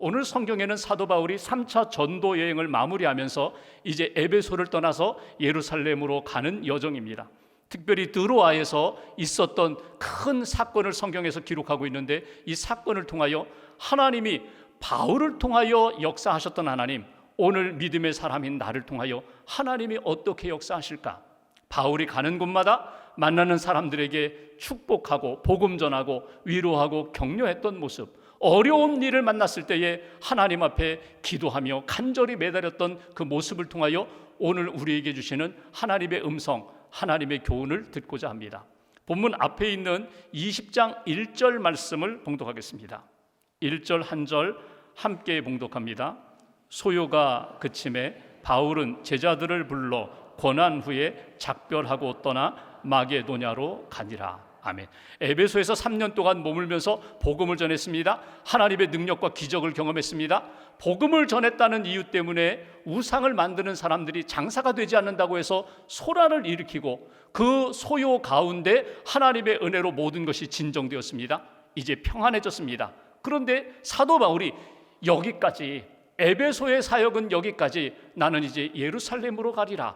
오늘 성경에는 사도 바울이 3차 전도 여행을 마무리하면서 이제 에베소를 떠나서 예루살렘으로 가는 여정입니다. 특별히 드로아에서 있었던 큰 사건을 성경에서 기록하고 있는데, 이 사건을 통하여 하나님이 바울을 통하여 역사하셨던 하나님, 오늘 믿음의 사람인 나를 통하여 하나님이 어떻게 역사하실까? 바울이 가는 곳마다 만나는 사람들에게 축복하고 복음 전하고 위로하고 격려했던 모습, 어려운 일을 만났을 때에 하나님 앞에 기도하며 간절히 매달렸던 그 모습을 통하여 오늘 우리에게 주시는 하나님의 음성, 하나님의 교훈을 듣고자 합니다. 본문 앞에 있는 20장 1절 말씀을 봉독하겠습니다. 1절 한 절 함께 봉독합니다. 소요가 그침에 바울은 제자들을 불러 권한 후에 작별하고 떠나 마게도냐로 가니라. 아멘. 에베소에서 3년 동안 머물면서 복음을 전했습니다. 하나님의 능력과 기적을 경험했습니다. 복음을 전했다는 이유 때문에 우상을 만드는 사람들이 장사가 되지 않는다고 해서 소란을 일으키고, 그 소요 가운데 하나님의 은혜로 모든 것이 진정되었습니다. 이제 평안해졌습니다. 그런데 사도 바울이 여기까지, 에베소의 사역은 여기까지, 나는 이제 예루살렘으로 가리라,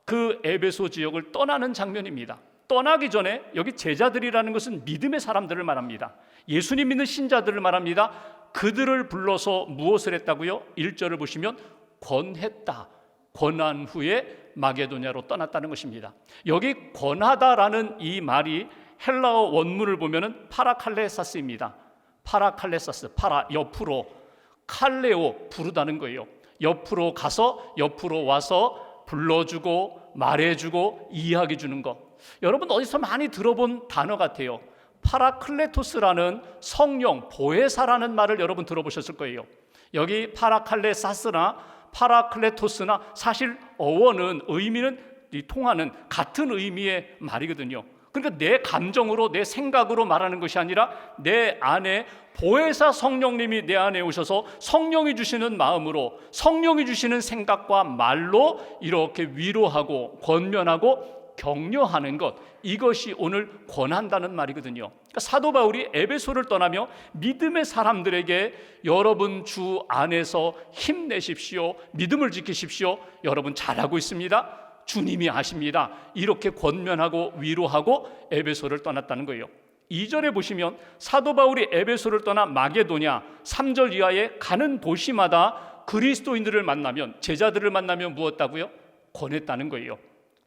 그 에베소 지역을 떠나는 장면입니다. 떠나기 전에 여기 제자들이라는 것은 믿음의 사람들을 말합니다. 예수님 믿는 신자들을 말합니다. 그들을 불러서 무엇을 했다고요? 1절을 보시면 권했다. 권한 후에 마게도냐로 떠났다는 것입니다. 여기 권하다라는 이 말이 헬라어 원문을 보면은 파라칼레사스입니다. 파라칼레사스, 파라 옆으로, 칼레오 부르다는 거예요. 옆으로 가서 옆으로 와서 불러주고 말해주고 이야기해 주는 것. 여러분 어디서 많이 들어본 단어 같아요. 파라클레토스라는 성령, 보혜사라는 말을 여러분 들어보셨을 거예요. 여기 파라칼레사스나 파라클레토스나 사실 어원은, 의미는 통하는 같은 의미의 말이거든요. 그러니까 내 감정으로, 내 생각으로 말하는 것이 아니라 내 안에 보혜사 성령님이 내 안에 오셔서 성령이 주시는 마음으로, 성령이 주시는 생각과 말로 이렇게 위로하고 권면하고 격려하는 것, 이것이 오늘 권한다는 말이거든요. 그러니까 사도 바울이 에베소를 떠나며 믿음의 사람들에게 여러분 주 안에서 힘내십시오, 믿음을 지키십시오, 여러분 잘하고 있습니다, 주님이 아십니다, 이렇게 권면하고 위로하고 에베소를 떠났다는 거예요. 2절에 보시면 사도 바울이 에베소를 떠나 마게도냐, 3절 이하에 가는 도시마다 그리스도인들을 만나면, 제자들을 만나면 무엇다고요? 권했다는 거예요.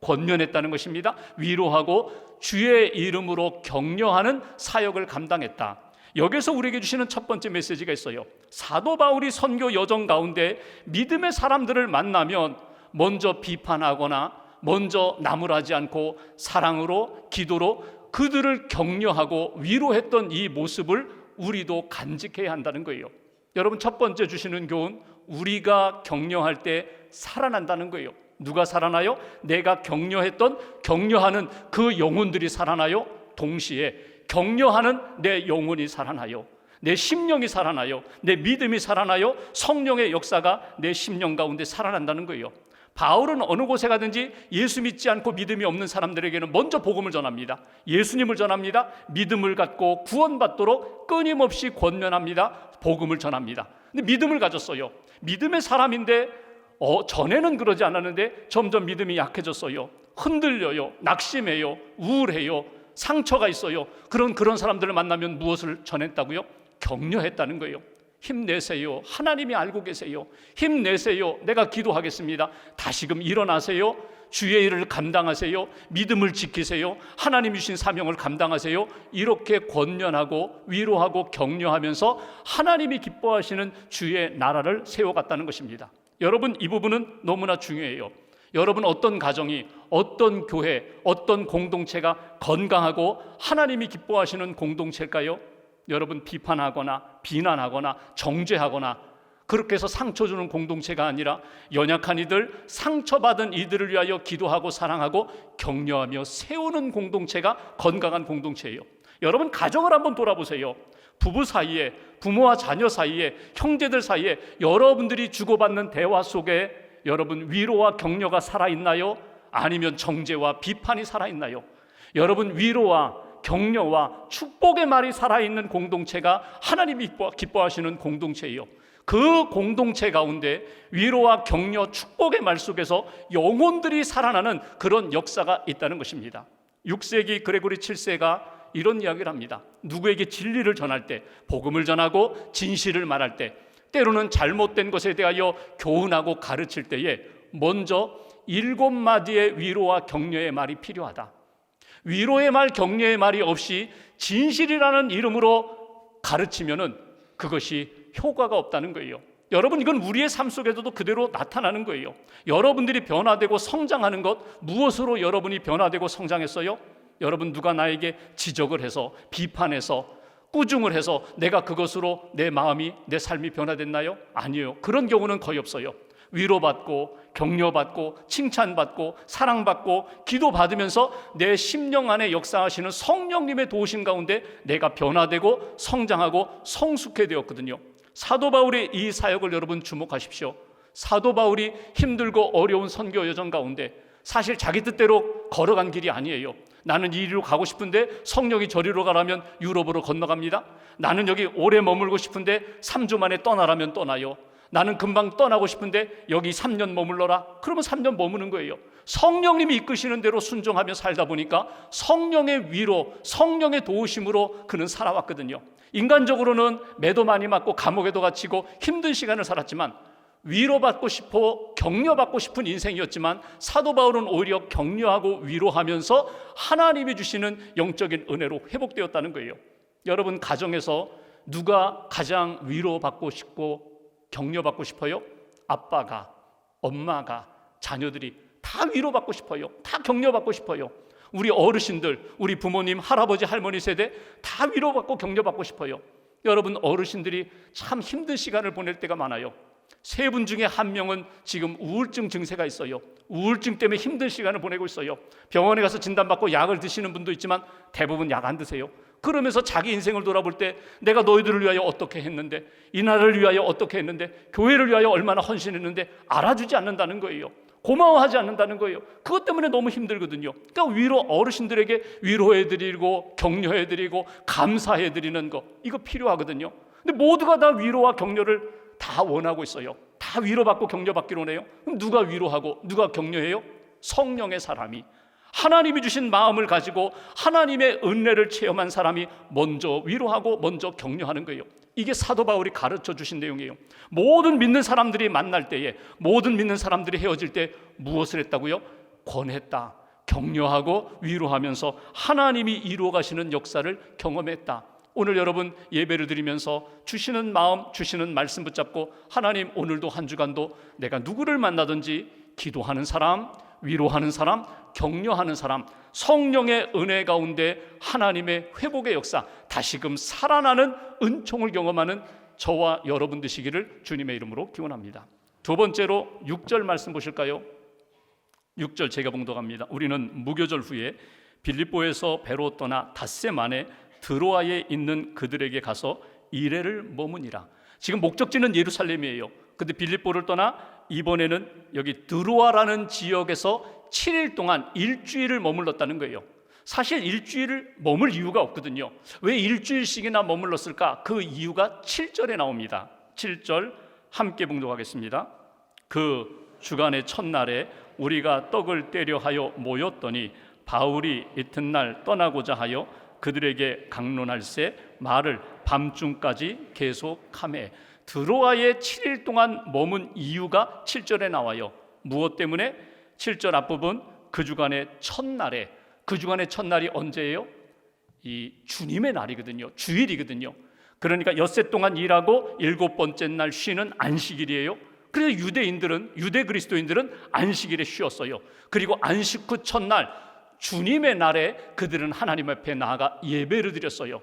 권면했다는 것입니다. 위로하고 주의 이름으로 격려하는 사역을 감당했다. 여기서 우리에게 주시는 첫 번째 메시지가 있어요. 사도 바울이 선교 여정 가운데 믿음의 사람들을 만나면 먼저 비판하거나 먼저 나무라지 않고 사랑으로, 기도로 그들을 격려하고 위로했던 이 모습을 우리도 간직해야 한다는 거예요. 여러분 첫 번째 주시는 교훈, 우리가 격려할 때 살아난다는 거예요. 누가 살아나요? 내가 격려하는 그 영혼들이 살아나요. 동시에 격려하는 내 영혼이 살아나요. 내 심령이 살아나요. 내 믿음이 살아나요. 성령의 역사가 내 심령 가운데 살아난다는 거예요. 바울은 어느 곳에 가든지 예수 믿지 않고 믿음이 없는 사람들에게는 먼저 복음을 전합니다. 예수님을 전합니다. 믿음을 갖고 구원받도록 끊임없이 권면합니다. 복음을 전합니다. 근데 믿음을 가졌어요. 믿음의 사람인데 전에는 그러지 않았는데 점점 믿음이 약해졌어요. 흔들려요. 낙심해요. 우울해요. 상처가 있어요. 그런 사람들을 만나면 무엇을 전했다고요? 격려했다는 거예요. 힘내세요. 하나님이 알고 계세요. 힘내세요. 내가 기도하겠습니다. 다시금 일어나세요. 주의 일을 감당하세요. 믿음을 지키세요. 하나님 주신 사명을 감당하세요. 이렇게 권면하고 위로하고 격려하면서 하나님이 기뻐하시는 주의 나라를 세워갔다는 것입니다. 여러분 이 부분은 너무나 중요해요. 여러분 어떤 가정이, 어떤 교회, 어떤 공동체가 건강하고 하나님이 기뻐하시는 공동체일까요? 여러분 비판하거나 비난하거나 정죄하거나 그렇게 해서 상처 주는 공동체가 아니라 연약한 이들, 상처받은 이들을 위하여 기도하고 사랑하고 격려하며 세우는 공동체가 건강한 공동체예요. 여러분 가정을 한번 돌아보세요. 부부 사이에, 부모와 자녀 사이에, 형제들 사이에 여러분들이 주고받는 대화 속에 여러분 위로와 격려가 살아있나요? 아니면 정죄와 비판이 살아있나요? 여러분 위로와 격려와 축복의 말이 살아있는 공동체가 하나님이 기뻐하시는 공동체예요. 그 공동체 가운데 위로와 격려, 축복의 말 속에서 영혼들이 살아나는 그런 역사가 있다는 것입니다. 6세기 그레고리 7세가 이런 이야기를 합니다. 누구에게 진리를 전할 때, 복음을 전하고 진실을 말할 때, 때로는 잘못된 것에 대하여 교훈하고 가르칠 때에 먼저 7마디의 위로와 격려의 말이 필요하다. 위로의 말, 격려의 말이 없이 진실이라는 이름으로 가르치면은 그것이 효과가 없다는 거예요. 여러분, 이건 우리의 삶 속에서도 그대로 나타나는 거예요. 여러분들이 변화되고 성장하는 것, 무엇으로 여러분이 변화되고 성장했어요? 여러분, 누가 나에게 지적을 해서, 비판해서, 꾸중을 해서 내가 그것으로 내 마음이, 내 삶이 변화됐나요? 아니에요. 그런 경우는 거의 없어요. 위로받고 격려받고 칭찬받고 사랑받고 기도받으면서 내 심령 안에 역사하시는 성령님의 도우심 가운데 내가 변화되고 성장하고 성숙해 되었거든요. 사도 바울의 이 사역을 여러분 주목하십시오. 사도 바울이 힘들고 어려운 선교 여정 가운데 사실 자기 뜻대로 걸어간 길이 아니에요. 나는 이리로 가고 싶은데 성령이 저리로 가라면 유럽으로 건너갑니다. 나는 여기 오래 머물고 싶은데 3주 만에 떠나라면 떠나요. 나는 금방 떠나고 싶은데 여기 3년 머물러라. 그러면 3년 머무는 거예요. 성령님이 이끄시는 대로 순종하며 살다 보니까 성령의 위로, 성령의 도우심으로 그는 살아왔거든요. 인간적으로는 매도 많이 맞고 감옥에도 갇히고 힘든 시간을 살았지만 위로받고 싶어 격려받고 싶은 인생이었지만 사도 바울은 오히려 격려하고 위로하면서 하나님이 주시는 영적인 은혜로 회복되었다는 거예요. 여러분, 가정에서 누가 가장 위로받고 싶고 격려받고 싶어요? 아빠가, 엄마가, 자녀들이 다 위로받고 싶어요. 다 격려받고 싶어요. 우리 어르신들, 우리 부모님, 할아버지, 할머니 세대 다 위로받고 격려받고 싶어요. 여러분, 어르신들이 참 힘든 시간을 보낼 때가 많아요. 세 분 중에 한 명은 지금 우울증 증세가 있어요. 우울증 때문에 힘든 시간을 보내고 있어요. 병원에 가서 진단받고 약을 드시는 분도 있지만 대부분 약 안 드세요. 그러면서 자기 인생을 돌아볼 때 내가 너희들을 위하여 어떻게 했는데, 이 나라를 위하여 어떻게 했는데, 교회를 위하여 얼마나 헌신했는데 알아주지 않는다는 거예요. 고마워하지 않는다는 거예요. 그것 때문에 너무 힘들거든요. 그러니까 어르신들에게 위로해드리고 격려해드리고 감사해드리는 거, 이거 필요하거든요. 근데 모두가 다 위로와 격려를 다 원하고 있어요. 다 위로받고 격려받기로 원해요. 그럼 누가 위로하고 누가 격려해요? 성령의 사람이, 하나님이 주신 마음을 가지고 하나님의 은혜를 체험한 사람이 먼저 위로하고 먼저 격려하는 거예요. 이게 사도 바울이 가르쳐 주신 내용이에요. 모든 믿는 사람들이 만날 때에, 모든 믿는 사람들이 헤어질 때 무엇을 했다고요? 권했다. 격려하고 위로하면서 하나님이 이루어 가시는 역사를 경험했다. 오늘 여러분 예배를 드리면서 주시는 마음, 주시는 말씀 붙잡고 하나님, 오늘도 한 주간도 내가 누구를 만나든지 기도하는 사람, 위로하는 사람, 격려하는 사람, 성령의 은혜 가운데 하나님의 회복의 역사, 다시금 살아나는 은총을 경험하는 저와 여러분 되시기를 주님의 이름으로 기원합니다. 두 번째로 6절 말씀 보실까요? 6절 제가 봉독합니다. 우리는 무교절 후에 빌립보에서 배로 떠나 닷새 만에 드로아에 있는 그들에게 가서 이레를 머무니라. 지금 목적지는 예루살렘이에요. 근데 빌립보를 떠나 이번에는 여기 드로아라는 지역에서 7일 동안 일주일을 머물렀다는 거예요. 사실 일주일을 머물 이유가 없거든요. 왜 일주일씩이나 머물렀을까? 그 이유가 7절에 나옵니다. 7절 함께 봉독하겠습니다. 그 주간의 첫날에 우리가 떡을 떼려 하여 모였더니 바울이 이튿날 떠나고자 하여 그들에게 강론할새 말을 밤중까지 계속하매. 드로아에 7일 동안 머문 이유가 7절에 나와요. 무엇 때문에? 7절 앞부분 그 주간의 첫날에, 그 주간의 첫날이 언제예요? 이 주님의 날이거든요. 주일이거든요. 그러니까 엿새 동안 일하고 7번째 날 쉬는 안식일이에요. 그래서 유대 그리스도인들은 안식일에 쉬었어요. 그리고 안식 후 첫날 주님의 날에 그들은 하나님 앞에 나아가 예배를 드렸어요.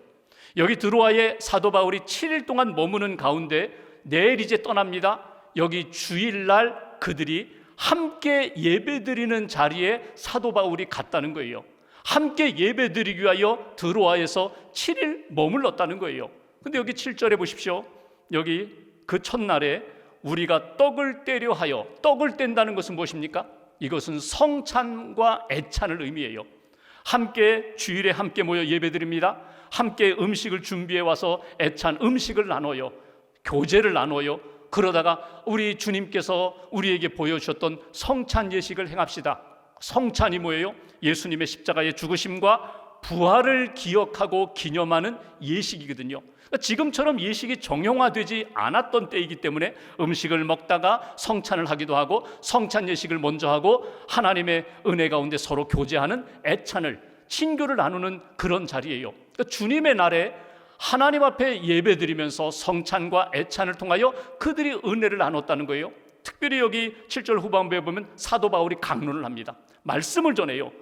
여기 드로아에 사도 바울이 7일 동안 머무는 가운데 내일 이제 떠납니다. 여기 주일날 그들이 함께 예배드리는 자리에 사도 바울이 갔다는 거예요. 함께 예배드리기 위하여 드로아에서 7일 머물렀다는 거예요. 근데 여기 7절에 보십시오. 여기 그 첫날에 우리가 떡을 떼려 하여, 떡을 뗀다는 것은 무엇입니까? 이것은 성찬과 애찬을 의미해요. 함께 주일에 함께 모여 예배드립니다. 함께 음식을 준비해 와서 애찬 음식을 나눠요. 교제를 나눠요. 그러다가 우리 주님께서 우리에게 보여주셨던 성찬 예식을 행합시다. 성찬이 뭐예요? 예수님의 십자가의 죽으심과 부활을 기억하고 기념하는 예식이거든요. 지금처럼 예식이 정형화되지 않았던 때이기 때문에 음식을 먹다가 성찬을 하기도 하고, 성찬 예식을 먼저 하고 하나님의 은혜 가운데 서로 교제하는 애찬을, 친교를 나누는 그런 자리예요. 그러니까 주님의 날에 하나님 앞에 예배드리면서 성찬과 애찬을 통하여 그들이 은혜를 나눴다는 거예요. 특별히 여기 7절 후반부에 보면 사도 바울이 강론을 합니다. 말씀을 전해요.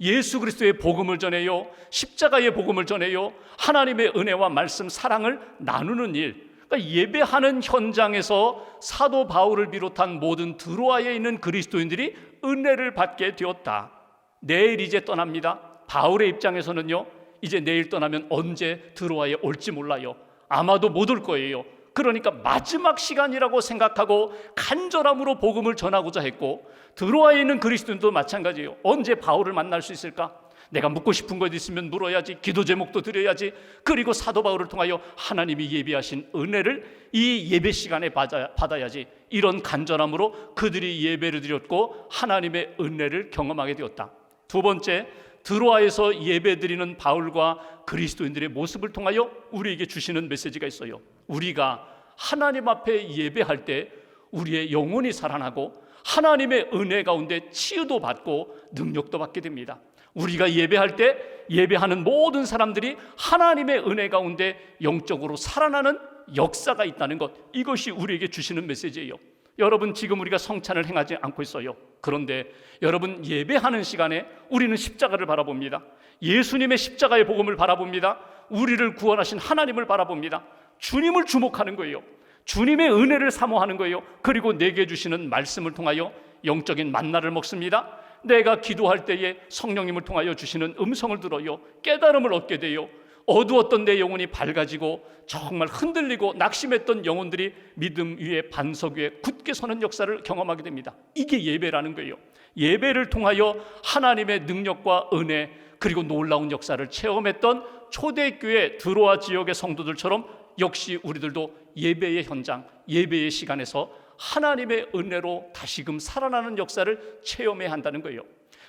예수 그리스도의 복음을 전해요. 십자가의 복음을 전해요. 하나님의 은혜와 말씀, 사랑을 나누는 일. 그러니까 예배하는 현장에서 사도 바울을 비롯한 모든 드로아에 있는 그리스도인들이 은혜를 받게 되었다. 내일 이제 떠납니다. 바울의 입장에서는요, 이제 내일 떠나면 언제 드로아에 올지 몰라요. 아마도 못 올 거예요. 그러니까 마지막 시간이라고 생각하고 간절함으로 복음을 전하고자 했고, 드로아에 있는 그리스도인도 마찬가지예요. 언제 바울을 만날 수 있을까? 내가 묻고 싶은 것 있으면 물어야지, 기도 제목도 드려야지. 그리고 사도 바울을 통하여 하나님이 예비하신 은혜를 이 예배 시간에 받아야지. 이런 간절함으로 그들이 예배를 드렸고 하나님의 은혜를 경험하게 되었다. 두 번째, 드로아에서 예배드리는 바울과 그리스도인들의 모습을 통하여 우리에게 주시는 메시지가 있어요. 우리가 하나님 앞에 예배할 때 우리의 영혼이 살아나고 하나님의 은혜 가운데 치유도 받고 능력도 받게 됩니다. 우리가 예배할 때 예배하는 모든 사람들이 하나님의 은혜 가운데 영적으로 살아나는 역사가 있다는 것, 이것이 우리에게 주시는 메시지예요. 여러분, 지금 우리가 성찬을 행하지 않고 있어요. 그런데 여러분, 예배하는 시간에 우리는 십자가를 바라봅니다. 예수님의 십자가의 복음을 바라봅니다. 우리를 구원하신 하나님을 바라봅니다. 주님을 주목하는 거예요. 주님의 은혜를 사모하는 거예요. 그리고 내게 주시는 말씀을 통하여 영적인 만나를 먹습니다. 내가 기도할 때에 성령님을 통하여 주시는 음성을 들어요. 깨달음을 얻게 돼요. 어두웠던 내 영혼이 밝아지고 정말 흔들리고 낙심했던 영혼들이 믿음 위에, 반석 위에 굳게 서는 역사를 경험하게 됩니다. 이게 예배라는 거예요. 예배를 통하여 하나님의 능력과 은혜, 그리고 놀라운 역사를 체험했던 초대교회 드로아 지역의 성도들처럼 역시 우리들도 예배의 현장, 예배의 시간에서 하나님의 은혜로 다시금 살아나는 역사를 체험해야 한다는 거예요.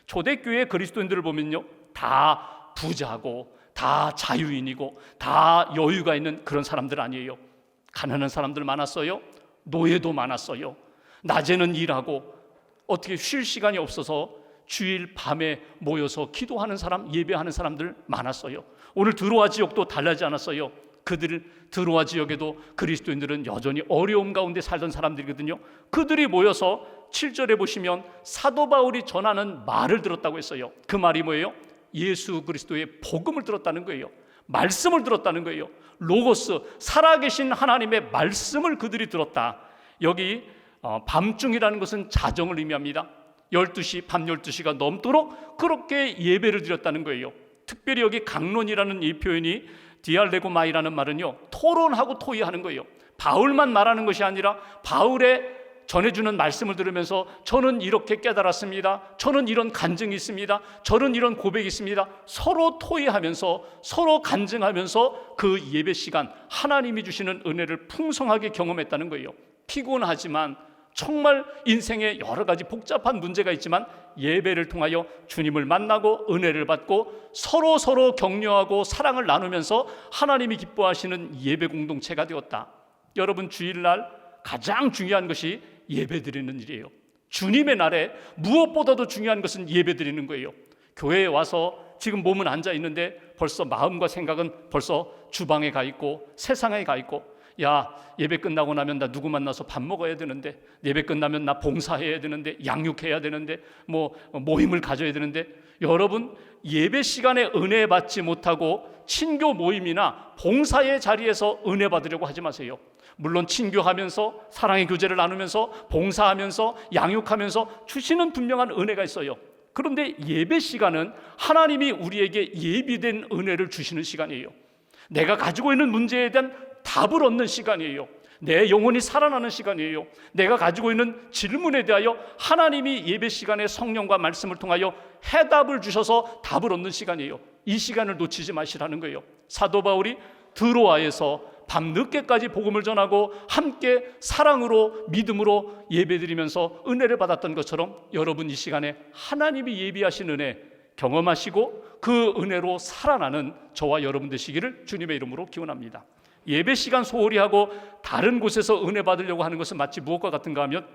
초대교회 그리스도인들을 보면요, 다 부자고 다 자유인이고 다 여유가 있는 그런 사람들 아니에요. 가난한 사람들 많았어요. 노예도 많았어요. 낮에는 일하고 어떻게 쉴 시간이 없어서 주일 밤에 모여서 기도하는 사람, 예배하는 사람들 많았어요. 오늘 드로아 지역도 달라지지 않았어요. 그들 드로아 지역에도 그리스도인들은 여전히 어려움 가운데 살던 사람들이거든요. 그들이 모여서 7절에 보시면 사도 바울이 전하는 말을 들었다고 했어요. 그 말이 뭐예요? 예수 그리스도의 복음을 들었다는 거예요. 말씀을 들었다는 거예요. 로고스, 살아계신 하나님의 말씀을 그들이 들었다. 여기 밤중이라는 것은 자정을 의미합니다. 12시, 밤 12시가 넘도록 그렇게 예배를 드렸다는 거예요. 특별히 여기 강론이라는 이 표현이 디알레고마이라는 말은요, 토론하고 토의하는 거예요. 바울만 말하는 것이 아니라 바울의 전해주는 말씀을 들으면서 저는 이렇게 깨달았습니다. 저는 이런 간증이 있습니다. 저는 이런 고백이 있습니다. 서로 토의하면서 서로 간증하면서 그 예배 시간, 하나님이 주시는 은혜를 풍성하게 경험했다는 거예요. 피곤하지만 정말 인생에 여러 가지 복잡한 문제가 있지만 예배를 통하여 주님을 만나고 은혜를 받고 서로 격려하고 사랑을 나누면서 하나님이 기뻐하시는 예배 공동체가 되었다. 여러분, 주일날 가장 중요한 것이 예배드리는 일이에요. 주님의 날에 무엇보다도 중요한 것은 예배드리는 거예요. 교회에 와서 지금 몸은 앉아 있는데 벌써 마음과 생각은 벌써 주방에 가 있고 세상에 가 있고, 야, 예배 끝나고 나면 나 누구 만나서 밥 먹어야 되는데, 예배 끝나면 나 봉사해야 되는데, 양육해야 되는데, 모임을 가져야 되는데, 여러분, 예배 시간에 은혜 받지 못하고 친교 모임이나 봉사의 자리에서 은혜 받으려고 하지 마세요. 물론 친교하면서 사랑의 교제를 나누면서 봉사하면서 양육하면서 주시는 분명한 은혜가 있어요. 그런데 예배 시간은 하나님이 우리에게 예비된 은혜를 주시는 시간이에요. 내가 가지고 있는 문제에 대한 답을 얻는 시간이에요. 내 영혼이 살아나는 시간이에요. 내가 가지고 있는 질문에 대하여 하나님이 예배 시간에 성령과 말씀을 통하여 해답을 주셔서 답을 얻는 시간이에요. 이 시간을 놓치지 마시라는 거예요. 사도 바울이 드로아에서 밤늦게까지 복음을 전하고 함께 사랑으로 믿음으로 예배드리면서 은혜를 받았던 것처럼 여러분 이 시간에 하나님이 예비하신 은혜 경험하시고 그 은혜로 살아나는 저와 여러분 되시기를 주님의 이름으로 기원합니다. 예배 시간 소홀히 하고 다른 곳에서 은혜 받으려고 하는 것은 마치 무엇과 같은가 하면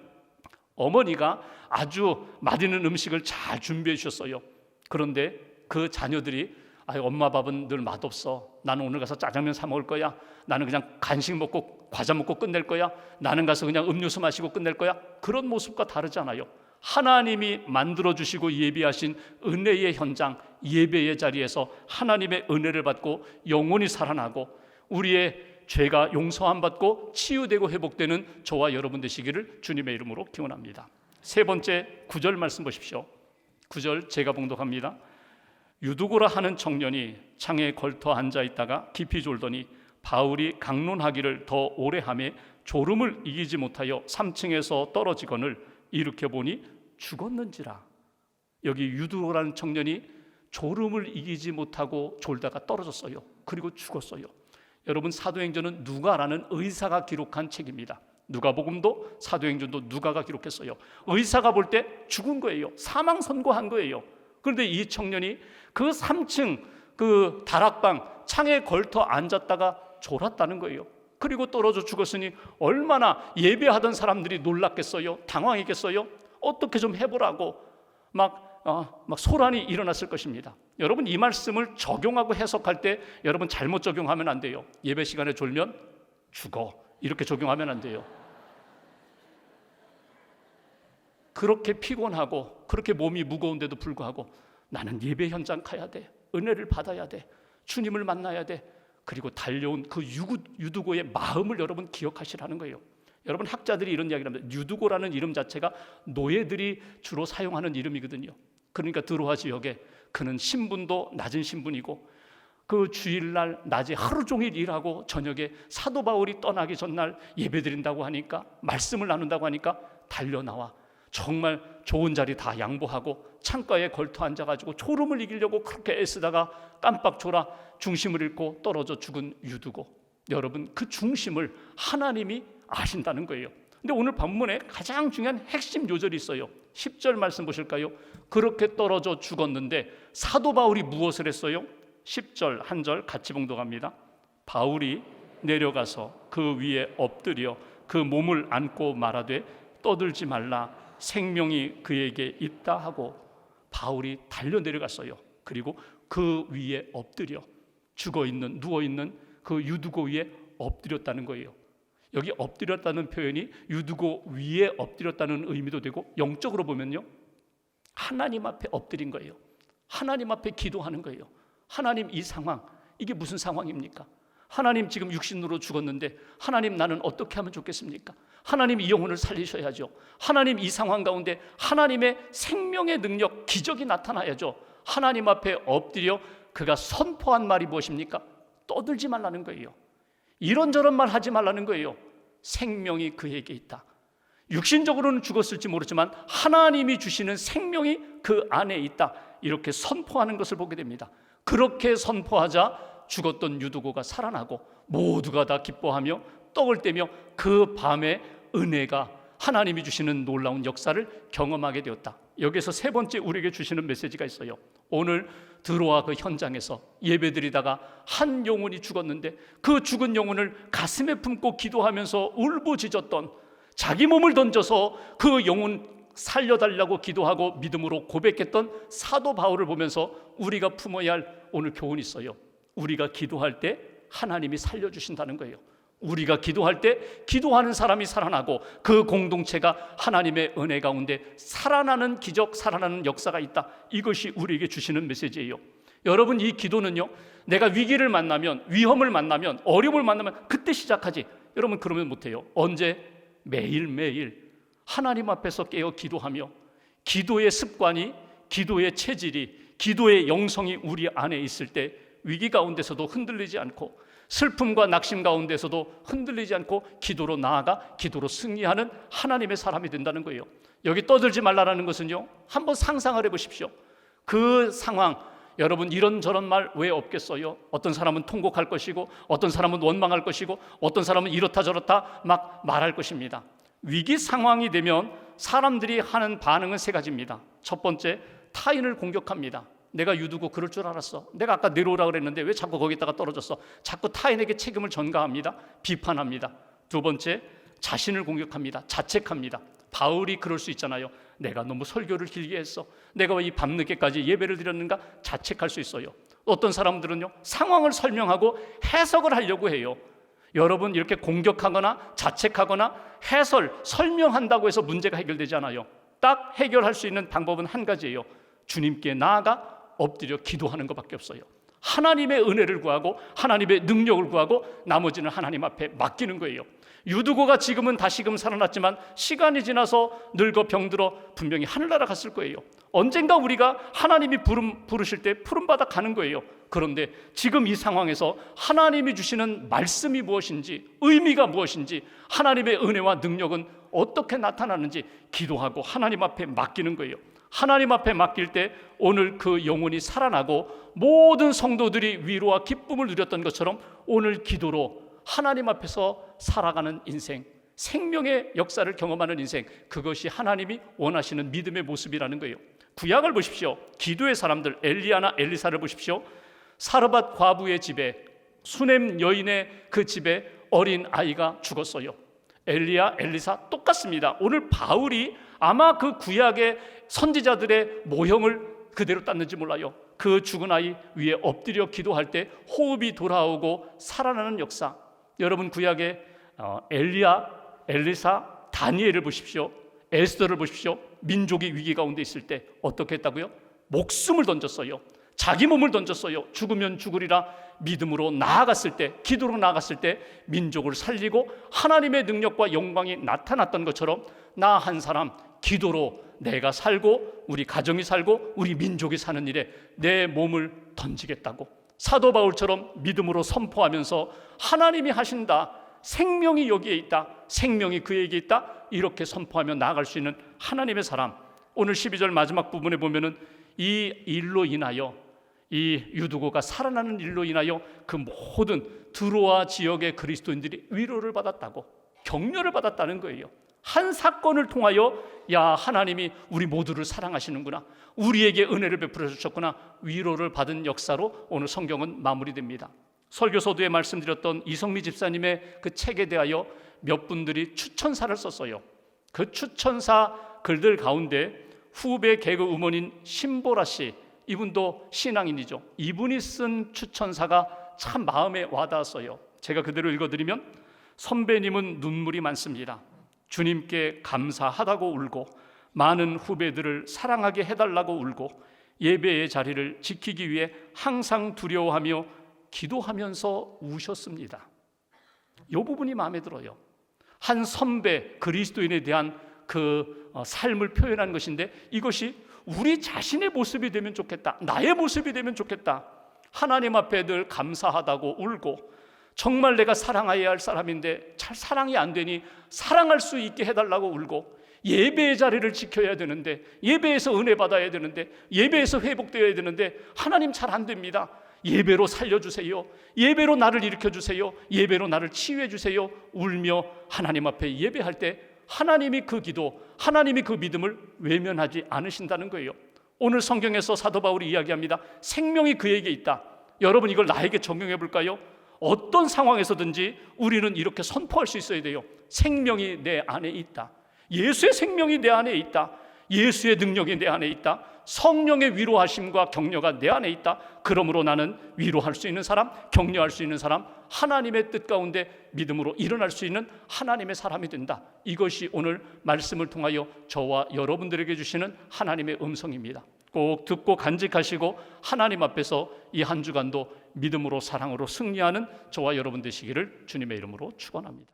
어머니가 아주 맛있는 음식을 잘 준비해 주셨어요. 그런데 그 자녀들이 엄마 밥은 늘 맛없어. 나는 오늘 가서 짜장면 사 먹을 거야. 나는 그냥 간식 먹고 과자 먹고 끝낼 거야. 나는 가서 그냥 음료수 마시고 끝낼 거야. 그런 모습과 다르잖아요. 하나님이 만들어주시고 예비하신 은혜의 현장, 예배의 자리에서 하나님의 은혜를 받고 영원히 살아나고 우리의 죄가 용서함 받고 치유되고 회복되는 저와 여러분 되시기를 주님의 이름으로 기원합니다. 세 번째 9절 말씀 보십시오. 9절 제가 봉독합니다. 유두고라 하는 청년이 창에 걸터 앉아 있다가 깊이 졸더니 바울이 강론하기를 더 오래 하매 졸음을 이기지 못하여 3층에서 떨어지거늘 일으켜 보니 죽었는지라. 여기 유두고라는 청년이 졸음을 이기지 못하고 졸다가 떨어졌어요. 그리고 죽었어요. 여러분, 사도행전은 누가라는 의사가 기록한 책입니다. 누가복음도 사도행전도 누가가 기록했어요. 의사가 볼 때 죽은 거예요. 사망 선고한 거예요. 그런데 이 청년이 그 3층 그 다락방 창에 걸터 앉았다가 졸았다는 거예요. 그리고 떨어져 죽었으니 얼마나 예배하던 사람들이 놀랐겠어요? 당황했겠어요? 어떻게 좀 해보라고 막 소란이 일어났을 것입니다. 여러분, 이 말씀을 적용하고 해석할 때 여러분 잘못 적용하면 안 돼요. 예배 시간에 졸면 죽어, 이렇게 적용하면 안 돼요. 그렇게 피곤하고 그렇게 몸이 무거운데도 불구하고 나는 예배 현장 가야 돼, 은혜를 받아야 돼, 주님을 만나야 돼, 그리고 달려온 그 유두고의 마음을 여러분 기억하시라는 거예요. 여러분, 학자들이 이런 이야기를 합니다. 유두고라는 이름 자체가 노예들이 주로 사용하는 이름이거든요. 그러니까 드로아 지역에 그는 신분도 낮은 신분이고 그 주일날 낮에 하루 종일 일하고 저녁에 사도 바울이 떠나기 전날 예배드린다고 하니까, 말씀을 나눈다고 하니까 달려나와 정말 좋은 자리 다 양보하고 창가에 걸터 앉아가지고 졸음을 이기려고 그렇게 애쓰다가 깜빡 졸아 중심을 잃고 떨어져 죽은 유두고. 여러분, 그 중심을 하나님이 아신다는 거예요. 근데 오늘 본문에 가장 중요한 핵심 요절이 있어요. 10절 말씀 보실까요? 그렇게 떨어져 죽었는데 사도 바울이 무엇을 했어요? 10절 한 절 같이 봉독합니다. 바울이 내려가서 그 위에 엎드려 그 몸을 안고 말하되 떠들지 말라, 생명이 그에게 있다 하고 바울이 달려 내려갔어요. 그리고 그 위에 엎드려 죽어있는, 누워있는 그 유두고 위에 엎드렸다는 거예요. 여기 엎드렸다는 표현이 유두고 위에 엎드렸다는 의미도 되고, 영적으로 보면요, 하나님 앞에 엎드린 거예요. 하나님 앞에 기도하는 거예요. 하나님, 이 상황, 이게 무슨 상황입니까? 하나님, 지금 육신으로 죽었는데 하나님, 나는 어떻게 하면 좋겠습니까? 하나님, 이 영혼을 살리셔야죠. 하나님, 이 상황 가운데 하나님의 생명의 능력, 기적이 나타나야죠. 하나님 앞에 엎드려 그가 선포한 말이 무엇입니까? 떠들지 말라는 거예요. 이런저런 말 하지 말라는 거예요. 생명이 그에게 있다. 육신적으로는 죽었을지 모르지만 하나님이 주시는 생명이 그 안에 있다. 이렇게 선포하는 것을 보게 됩니다. 그렇게 선포하자 죽었던 유두고가 살아나고 모두가 다 기뻐하며 떡을 떼며 그 밤에 은혜가, 하나님이 주시는 놀라운 역사를 경험하게 되었다. 여기서 세 번째 우리에게 주시는 메시지가 있어요. 오늘 드로아 그 현장에서 예배드리다가 한 영혼이 죽었는데 그 죽은 영혼을 가슴에 품고 기도하면서 울부짖었던, 자기 몸을 던져서 그 영혼 살려달라고 기도하고 믿음으로 고백했던 사도 바울을 보면서 우리가 품어야 할 오늘 교훈이 있어요. 우리가 기도할 때 하나님이 살려주신다는 거예요. 우리가 기도할 때 기도하는 사람이 살아나고 그 공동체가 하나님의 은혜 가운데 살아나는 기적, 살아나는 역사가 있다. 이것이 우리에게 주시는 메시지예요. 여러분, 이 기도는요, 내가 위기를 만나면, 위험을 만나면, 어려움을 만나면 그때 시작하지. 여러분, 그러면 못해요. 언제? 매일매일 하나님 앞에서 깨어 기도하며, 기도의 습관이, 기도의 체질이, 기도의 영성이 우리 안에 있을 때 위기 가운데서도 흔들리지 않고, 슬픔과 낙심 가운데서도 흔들리지 않고 기도로 나아가 기도로 승리하는 하나님의 사람이 된다는 거예요. 여기 떠들지 말라는 것은요, 한번 상상을 해보십시오. 그 상황, 여러분, 이런저런 말 왜 없겠어요? 어떤 사람은 통곡할 것이고, 어떤 사람은 원망할 것이고, 어떤 사람은 이렇다 저렇다 막 말할 것입니다. 위기 상황이 되면 사람들이 하는 반응은 세 가지입니다. 첫 번째, 타인을 공격합니다. 내가 유두고 그럴 줄 알았어. 내가 아까 내려오라 그랬는데 왜 자꾸 거기다가 떨어졌어? 자꾸 타인에게 책임을 전가합니다. 비판합니다. 두 번째, 자신을 공격합니다. 자책합니다. 바울이 그럴 수 있잖아요. 내가 너무 설교를 길게 했어. 내가 왜 이 밤늦게까지 예배를 드렸는가? 자책할 수 있어요. 어떤 사람들은요, 상황을 설명하고 해석을 하려고 해요. 여러분, 이렇게 공격하거나 자책하거나 설명한다고 해서 문제가 해결되지 않아요. 딱 해결할 수 있는 방법은 한 가지예요. 주님께 나아가 엎드려 기도하는 것밖에 없어요. 하나님의 은혜를 구하고 하나님의 능력을 구하고 나머지는 하나님 앞에 맡기는 거예요. 유두고가 지금은 다시금 살아났지만 시간이 지나서 늙어 병들어 분명히 하늘나라 갔을 거예요. 언젠가 우리가 하나님이 부르실 때 푸른바다 가는 거예요. 그런데 지금 이 상황에서 하나님이 주시는 말씀이 무엇인지, 의미가 무엇인지, 하나님의 은혜와 능력은 어떻게 나타나는지 기도하고 하나님 앞에 맡기는 거예요. 하나님 앞에 맡길 때 오늘 그 영혼이 살아나고 모든 성도들이 위로와 기쁨을 누렸던 것처럼 오늘 기도로 하나님 앞에서 살아가는 인생, 생명의 역사를 경험하는 인생, 그것이 하나님이 원하시는 믿음의 모습이라는 거예요. 구약을 보십시오. 기도의 사람들, 엘리야나 엘리사를 보십시오. 사르밧 과부의 집에, 수넴 여인의 그 집에 어린 아이가 죽었어요. 엘리야, 엘리사 똑같습니다. 오늘 바울이 아마 그 구약의 선지자들의 모형을 그대로 땄는지 몰라요. 그 죽은 아이 위에 엎드려 기도할 때 호흡이 돌아오고 살아나는 역사. 여러분, 구약의 엘리야, 엘리사, 다니엘을 보십시오. 에스더를 보십시오. 민족이 위기 가운데 있을 때 어떻게 했다고요? 목숨을 던졌어요. 자기 몸을 던졌어요. 죽으면 죽으리라 믿음으로 나아갔을 때, 기도로 나아갔을 때 민족을 살리고 하나님의 능력과 영광이 나타났던 것처럼 나 한 사람 기도로 내가 살고 우리 가정이 살고 우리 민족이 사는 일에 내 몸을 던지겠다고 사도 바울처럼 믿음으로 선포하면서 하나님이 하신다, 생명이 여기에 있다, 생명이 그에게 있다, 이렇게 선포하며 나아갈 수 있는 하나님의 사람. 오늘 12절 마지막 부분에 보면은 이 일로 인하여, 이 유두고가 살아나는 일로 인하여 그 모든 드로아 지역의 그리스도인들이 위로를 받았다고, 격려를 받았다는 거예요. 한 사건을 통하여 야, 하나님이 우리 모두를 사랑하시는구나, 우리에게 은혜를 베풀어 주셨구나, 위로를 받은 역사로 오늘 성경은 마무리됩니다. 설교서두에 말씀드렸던 이성미 집사님의 그 책에 대하여 몇 분들이 추천사를 썼어요. 그 추천사 글들 가운데 후배 개그 우먼인 신보라 씨, 이분도 신앙인이죠. 이분이 쓴 추천사가 참 마음에 와닿았어요. 제가 그대로 읽어드리면, 선배님은 눈물이 많습니다. 주님께 감사하다고 울고 많은 후배들을 사랑하게 해달라고 울고 예배의 자리를 지키기 위해 항상 두려워하며 기도하면서 우셨습니다. 이 부분이 마음에 들어요. 한 선배 그리스도인에 대한 그 삶을 표현한 것인데, 이것이 우리 자신의 모습이 되면 좋겠다, 나의 모습이 되면 좋겠다. 하나님 앞에 늘 감사하다고 울고, 정말 내가 사랑해야 할 사람인데 잘 사랑이 안 되니 사랑할 수 있게 해달라고 울고, 예배의 자리를 지켜야 되는데, 예배에서 은혜 받아야 되는데, 예배에서 회복되어야 되는데 하나님 잘 안 됩니다. 예배로 살려주세요, 예배로 나를 일으켜주세요, 예배로 나를 치유해주세요 울며 하나님 앞에 예배할 때 하나님이 그 기도, 하나님이 그 믿음을 외면하지 않으신다는 거예요. 오늘 성경에서 사도 바울이 이야기합니다. 생명이 그에게 있다. 여러분, 이걸 나에게 적용해 볼까요? 어떤 상황에서든지 우리는 이렇게 선포할 수 있어야 돼요. 생명이 내 안에 있다. 예수의 생명이 내 안에 있다. 예수의 능력이 내 안에 있다. 성령의 위로하심과 격려가 내 안에 있다. 그러므로 나는 위로할 수 있는 사람, 격려할 수 있는 사람, 하나님의 뜻 가운데 믿음으로 일어날 수 있는 하나님의 사람이 된다. 이것이 오늘 말씀을 통하여 저와 여러분들에게 주시는 하나님의 음성입니다. 꼭 듣고 간직하시고 하나님 앞에서 이 한 주간도 믿음으로 사랑으로 승리하는 저와 여러분 되시기를 주님의 이름으로 축원합니다.